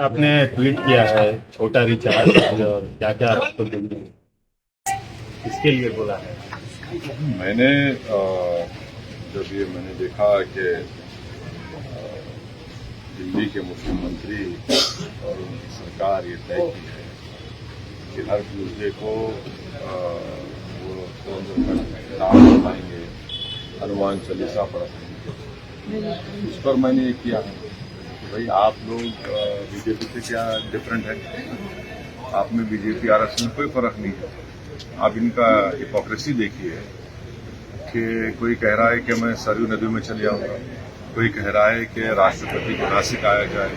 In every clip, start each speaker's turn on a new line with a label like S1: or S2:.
S1: आपने ट्वीट किया है छोटा रिचार्ज और क्या क्या आपको देंगे इसके लिए बोला है।
S2: मैंने जब ये मैंने देखा कि दिल्ली के मुख्यमंत्री और उनकी सरकार ये तय की है कि हर ट्यूजडे को वो नाम बताएंगे, हनुमान चालीसा पढ़ेंगे, उस पर मैंने ये किया है कि भाई आप लोग बीजेपी से क्या डिफरेंट है। आप में बीजेपी आरएसएस में कोई फर्क नहीं है। आप इनका हिपोक्रेसी देखिए कि कोई कह रहा है कि मैं सरयू नदी में चले जाऊंगा, कोई कह रहा है कि राष्ट्रपति को नासिक आया जाए,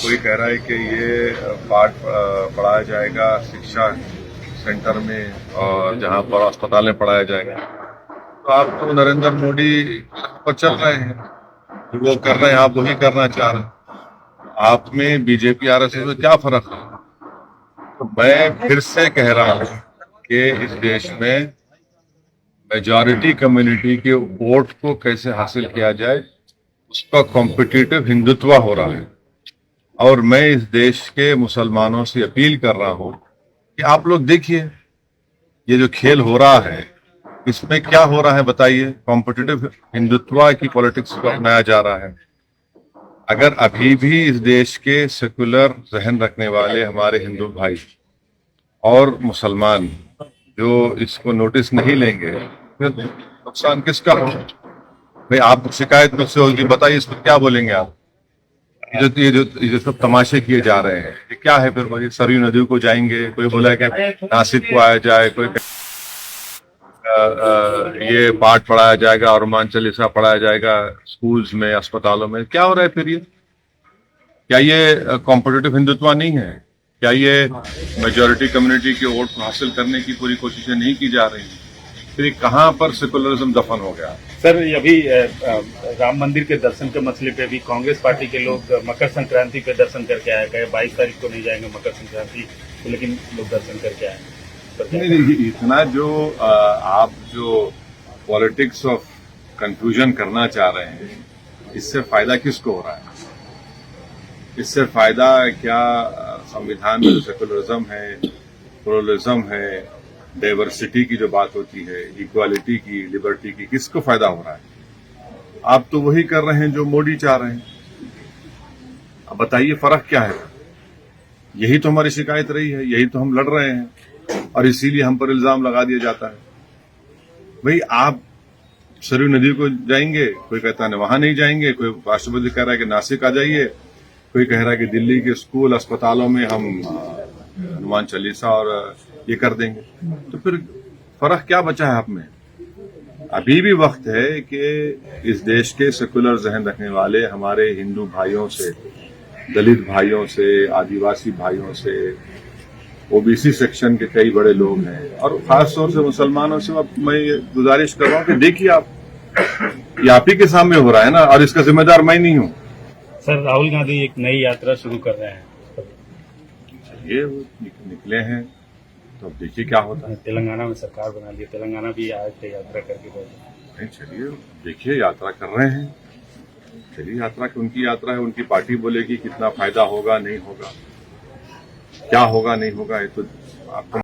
S2: कोई कह रहा है कि ये पाठ पढ़ाया जाएगा शिक्षा सेंटर में और जहां पर अस्पताल में पढ़ाया जाएगा। तो आप तो नरेंद्र मोदी पर चल रहे हैं, जो वो कर रहे हैं आप वही करना चाह रहे हैं। आप में बीजेपी आरएसएस में क्या फर्क है। तो मैं फिर से कह रहा हूं कि इस देश में मेजॉरिटी कम्युनिटी के वोट को कैसे हासिल किया जाए, उसका कॉम्पिटिटिव हिंदुत्व हो रहा है। और मैं इस देश के मुसलमानों से अपील कर रहा हूं कि आप लोग देखिए ये जो खेल हो रहा है इसमें क्या हो रहा है बताइए। कॉम्पिटिटिव हिंदुत्व की पॉलिटिक्स को अपनाया जा रहा है। अगर अभी भी इस देश के सेकुलर जहन रखने वाले हमारे हिंदू भाई और मुसलमान जो इसको नोटिस नहीं लेंगे फिर नुकसान किसका हो। भाई आप शिकायत मुझसे होगी, बताइए इस पर क्या बोलेंगे आप। ये जो सब तमाशे किए जा रहे हैं ये क्या है। फिर वही सरयू नदी को जाएंगे, कोई बोला कि नासिक को आया जाए, कोई ये पाठ पढ़ाया जाएगा और हनुमान चालीसा पढ़ाया जाएगा स्कूल्स में अस्पतालों में। क्या हो रहा है फिर ये। क्या ये कॉम्पिटिटिव हिंदुत्व नहीं है। क्या ये मेजॉरिटी कम्युनिटी के वोट को हासिल करने की पूरी कोशिशें नहीं की जा रही। फिर कहाँ पर सेकुलरिज्म दफन हो गया।
S1: सर अभी राम मंदिर के दर्शन के मसले पे भी कांग्रेस पार्टी के लोग मकर संक्रांति पे दर्शन करके आए गए, 22 तारीख को नहीं जाएंगे मकर संक्रांति तो, लेकिन लोग दर्शन करके आए।
S2: नहीं, इतना जो आप जो पॉलिटिक्स ऑफ कंफ्यूजन करना चाह रहे हैं, इससे फायदा किसको हो रहा है। इससे फायदा क्या संविधान में जो सेकुलरिज्म है, प्लुरलिज्म है, डाइवर्सिटी की जो बात होती है, इक्वालिटी की, लिबर्टी की, किसको फायदा हो रहा है। आप तो वही कर रहे हैं जो मोदी चाह रहे हैं। अब बताइए फर्क क्या है। यही तो हमारी शिकायत रही है, यही तो हम लड़ रहे हैं और इसीलिए हम पर इल्जाम लगा दिया जाता है। भाई आप सरयू नदी को जाएंगे, कोई कहता है वहां नहीं जाएंगे, कोई राष्ट्रपति कह रहा है कि नासिक आ जाइए, कोई कह रहा है कि दिल्ली के स्कूल अस्पतालों में हम हनुमान चालीसा और ये कर देंगे। तो फिर फर्क क्या बचा है आप में। अभी भी वक्त है कि इस देश के सेकुलर जहन रखने वाले हमारे हिंदू भाइयों से, दलित भाइयों से, आदिवासी भाइयों से, ओबीसी सेक्शन के कई बड़े लोग हैं और खास तौर से मुसलमानों से मैं गुजारिश कर रहा हूं कि देखिए ये आप ही के सामने हो रहा है ना, और इसका जिम्मेदार मैं नहीं हूं।
S1: सर राहुल गांधी एक नई यात्रा शुरू कर रहे हैं,
S2: ये निकले हैं तो अब देखिए क्या होता है।
S1: तेलंगाना में सरकार बना ली, तेलंगाना भी आज से यात्रा करके गए।
S2: नहीं चलिए देखिए यात्रा कर रहे हैं, चलिए यात्रा की उनकी यात्रा है, उनकी पार्टी बोलेगी कितना फायदा होगा नहीं होगा, क्या होगा नहीं होगा, ये तो आपको